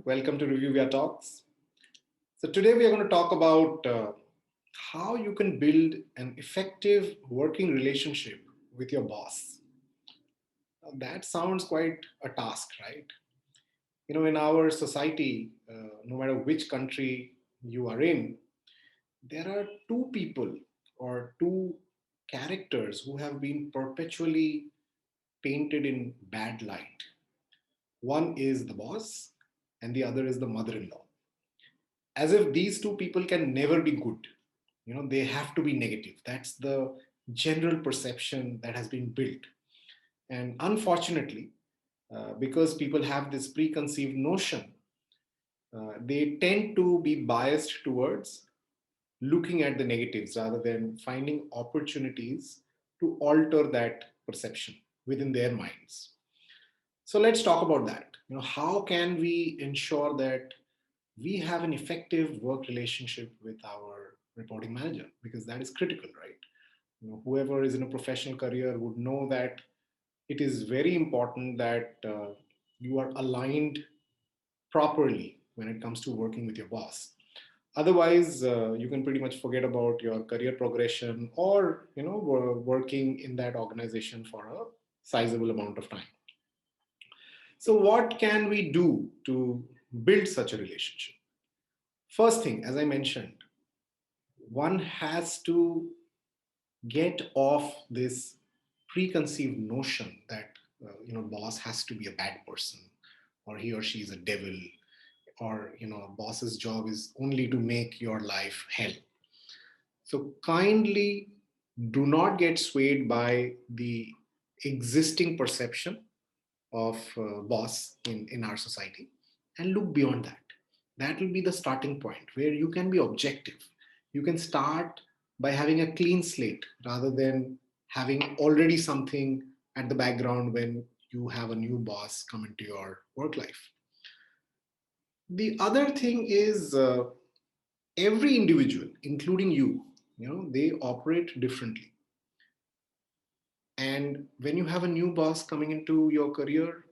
Welcome to Reviewia Talks. So, today we are going to talk about how you can build an effective working relationship with your boss. Now, that sounds quite a task, right? In our society, no matter which country you are in, there are two people or two characters who have been perpetually painted in bad light. One is the boss, and the other is the mother in law, as if these two people can never be good. They have to be negative. That's the general perception that has been built. And unfortunately, because people have this preconceived notion, they tend to be biased towards looking at the negatives rather than finding opportunities to alter that perception within their minds. So let's talk about that. How can we ensure that we have an effective work relationship with our reporting manager? Because that is critical, right? Whoever is in a professional career would know that it is very important that you are aligned properly when it comes to working with your boss. Otherwise, you can pretty much forget about your career progression or working in that organization for a sizable amount of time. So, what can we do to build such a relationship? First thing, as I mentioned, one has to get off this preconceived notion that boss has to be a bad person, or he or she is a devil, or a boss's job is only to make your life hell. So kindly do not get swayed by the existing perception of boss in our society, and look beyond that. That will be the starting point where you can be objective. You can start by having a clean slate rather than having already something at the background when you have a new boss come into your work life. The other thing is every individual, including they operate differently. And when you have a new boss coming into your career,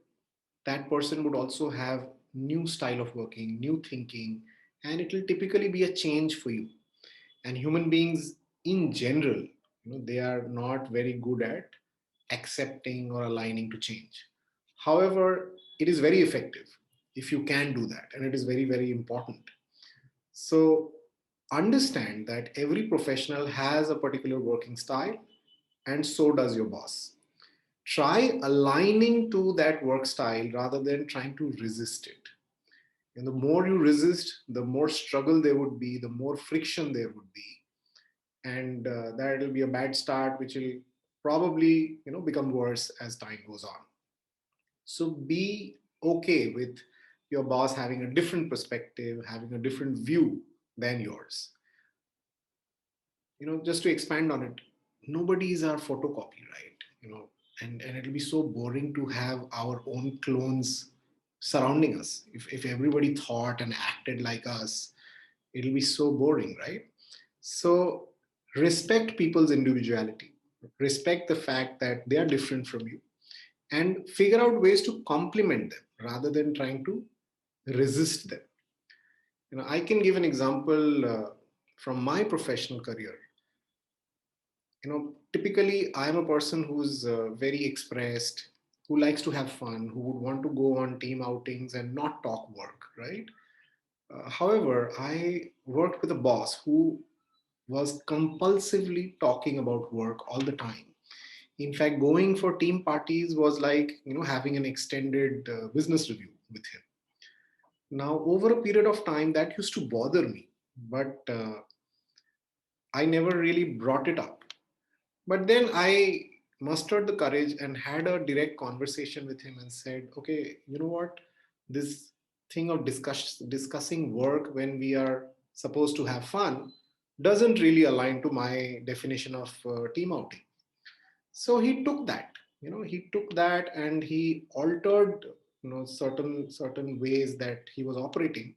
that person would also have new style of working, new thinking, and it will typically be a change for you. And human beings in general, they are not very good at accepting or aligning to change. However, it is very effective if you can do that, and it is very, very important. So understand that every professional has a particular working style, and so does your boss. Try aligning to that work style rather than trying to resist it. And the more you resist, the more struggle there would be, the more friction there would be, and that will be a bad start, which will probably become worse as time goes on. So be okay with your boss having a different perspective, having a different view than yours. Just to expand on it, nobody is our photocopy, right? And it'll be so boring to have our own clones surrounding us. If everybody thought and acted like us, it'll be so boring, right? So respect people's individuality, respect the fact that they are different from you, and figure out ways to complement them rather than trying to resist them. I can give an example from my professional career. Typically I am a person who's very expressed, who likes to have fun, who would want to go on team outings and not talk work, right? However, I worked with a boss who was compulsively talking about work all the time. In fact, going for team parties was like having an extended business review with him. Now over a period of time that used to bother me, but I never really brought it up. But then I mustered the courage and had a direct conversation with him and said, okay, you know what? This thing of discussing work when we are supposed to have fun doesn't really align to my definition of team outing. So he took that and he altered, certain ways that he was operating.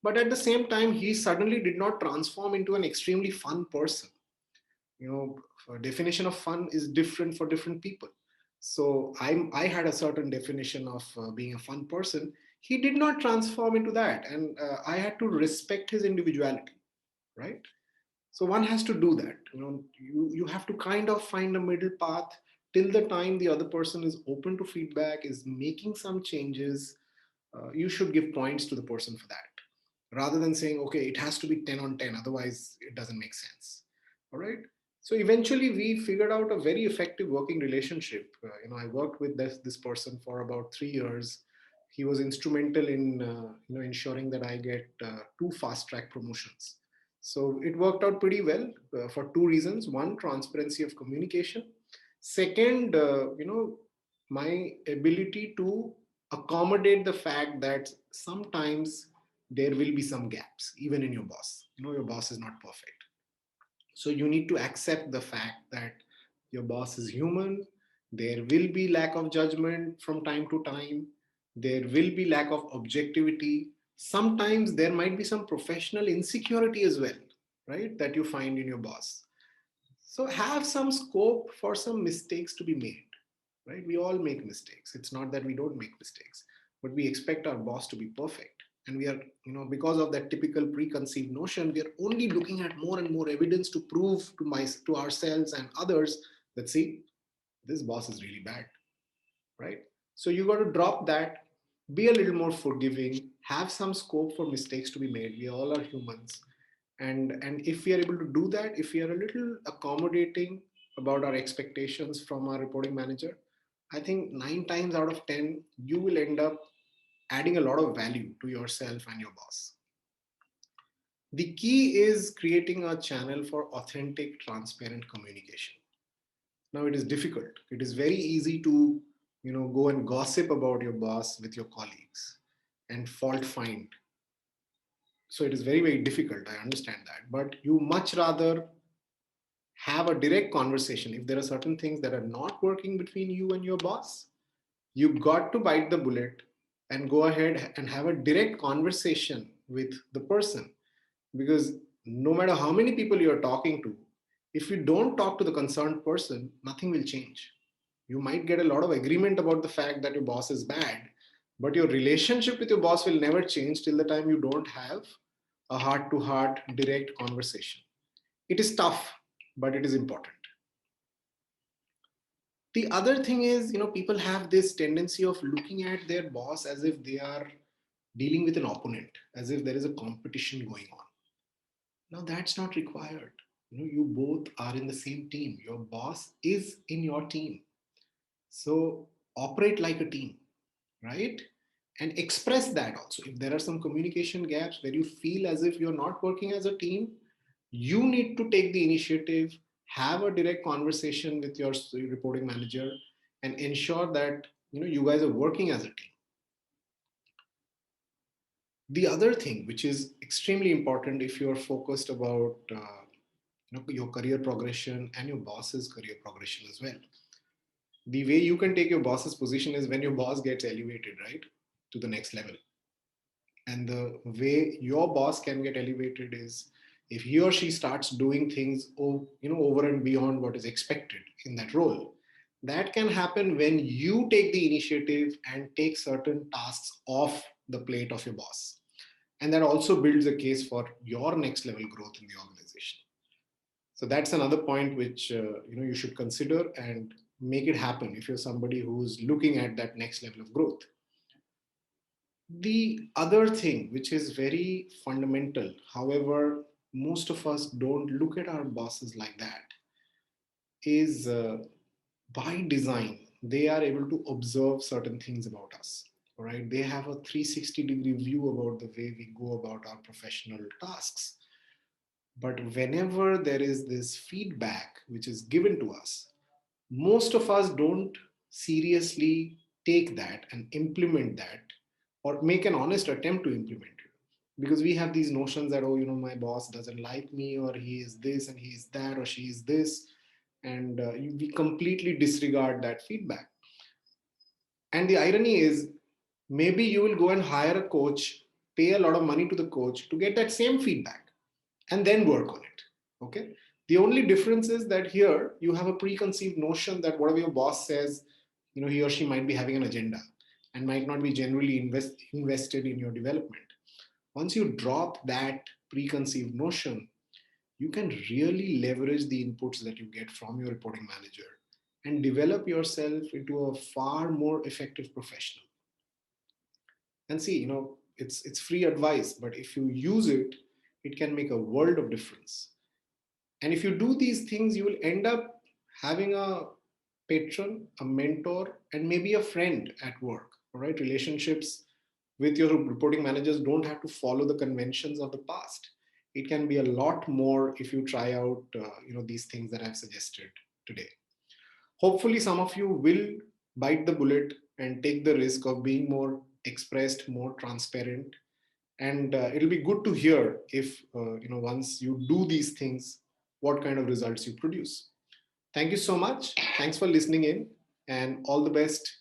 But at the same time, he suddenly did not transform into an extremely fun person. Definition of fun is different for different people. So I had a certain definition of being a fun person. He did not transform into that, and I had to respect his individuality, right? So one has to do that. You have to kind of find a middle path till the time the other person is open to feedback, is making some changes. You should give points to the person for that, rather than saying, okay, it has to be 10 on 10, otherwise it doesn't make sense. All right. So eventually we figured out a very effective working relationship. I worked with this person for about 3 years. He was instrumental in ensuring that I get two fast track promotions. So it worked out pretty well for two reasons. One, transparency of communication. Second, my ability to accommodate the fact that sometimes there will be some gaps even in your boss. Your boss is not perfect, so you need to accept the fact that your boss is human. There will be lack of judgment from time to time. There will be lack of objectivity. Sometimes there might be some professional insecurity as well, right, that you find in your boss. So have some scope for some mistakes to be made, right? We all make mistakes. It's not that we don't make mistakes, but we expect our boss to be perfect. And we are, because of that typical preconceived notion, we are only looking at more and more evidence to prove to ourselves and others that, see, this boss is really bad, right? So you got to drop that, be a little more forgiving, have some scope for mistakes to be made. We all are humans, and if we are able to do that, if we are a little accommodating about our expectations from our reporting manager, I think 9 times out of 10 you will end up adding a lot of value to yourself and your boss. The key is creating a channel for authentic, transparent communication. Now it is difficult. It is very easy to go and gossip about your boss with your colleagues and fault find. So it is very, very difficult. I understand that. But you much rather have a direct conversation. If there are certain things that are not working between you and your boss, you've got to bite the bullet and go ahead and have a direct conversation with the person. Because no matter how many people you're talking to, if you don't talk to the concerned person, nothing will change. You might get a lot of agreement about the fact that your boss is bad, but your relationship with your boss will never change till the time you don't have a heart to heart direct conversation. It is tough, but it is important. The other thing is, people have this tendency of looking at their boss as if they are dealing with an opponent, as if there is a competition going on. Now that's not required. You both are in the same team. Your boss is in your team. So operate like a team, right? And express that also. If there are some communication gaps where you feel as if you're not working as a team, you need to take the initiative, have a direct conversation with your reporting manager, and ensure that you guys are working as a team. The other thing, which is extremely important if you're focused about your career progression and your boss's career progression as well, the way you can take your boss's position is when your boss gets elevated, right, to the next level. And the way your boss can get elevated is if he or she starts doing things over and beyond what is expected in that role. That can happen when you take the initiative and take certain tasks off the plate of your boss, and that also builds a case for your next level growth in the organization. So that's another point which you should consider and make it happen if you're somebody who's looking at that next level of growth. The other thing, which is very fundamental, however, most of us don't look at our bosses like that, is by design, they are able to observe certain things about us. All right. They have a 360-degree view about the way we go about our professional tasks. But whenever there is this feedback which is given to us, most of us don't seriously take that and implement that, or make an honest attempt to implement it, because we have these notions that, oh, my boss doesn't like me, or he is this and he is that, or she is this, and we completely disregard that feedback. And the irony is, maybe you will go and hire a coach, pay a lot of money to the coach to get that same feedback, and then work on it. Okay. The only difference is that here you have a preconceived notion that whatever your boss says, he or she might be having an agenda. and might not be generally invested in your development. Once you drop that preconceived notion, you can really leverage the inputs that you get from your reporting manager and develop yourself into a far more effective professional. And see, it's free advice, but if you use it, it can make a world of difference. And if you do these things, you will end up having a patron, a mentor, and maybe a friend at work. All right, relationships with your reporting managers don't have to follow the conventions of the past. It can be a lot more if you try out, these things that I've suggested today. Hopefully, some of you will bite the bullet and take the risk of being more expressed, more transparent, and it'll be good to hear if once you do these things, what kind of results you produce. Thank you so much. Thanks for listening in, and all the best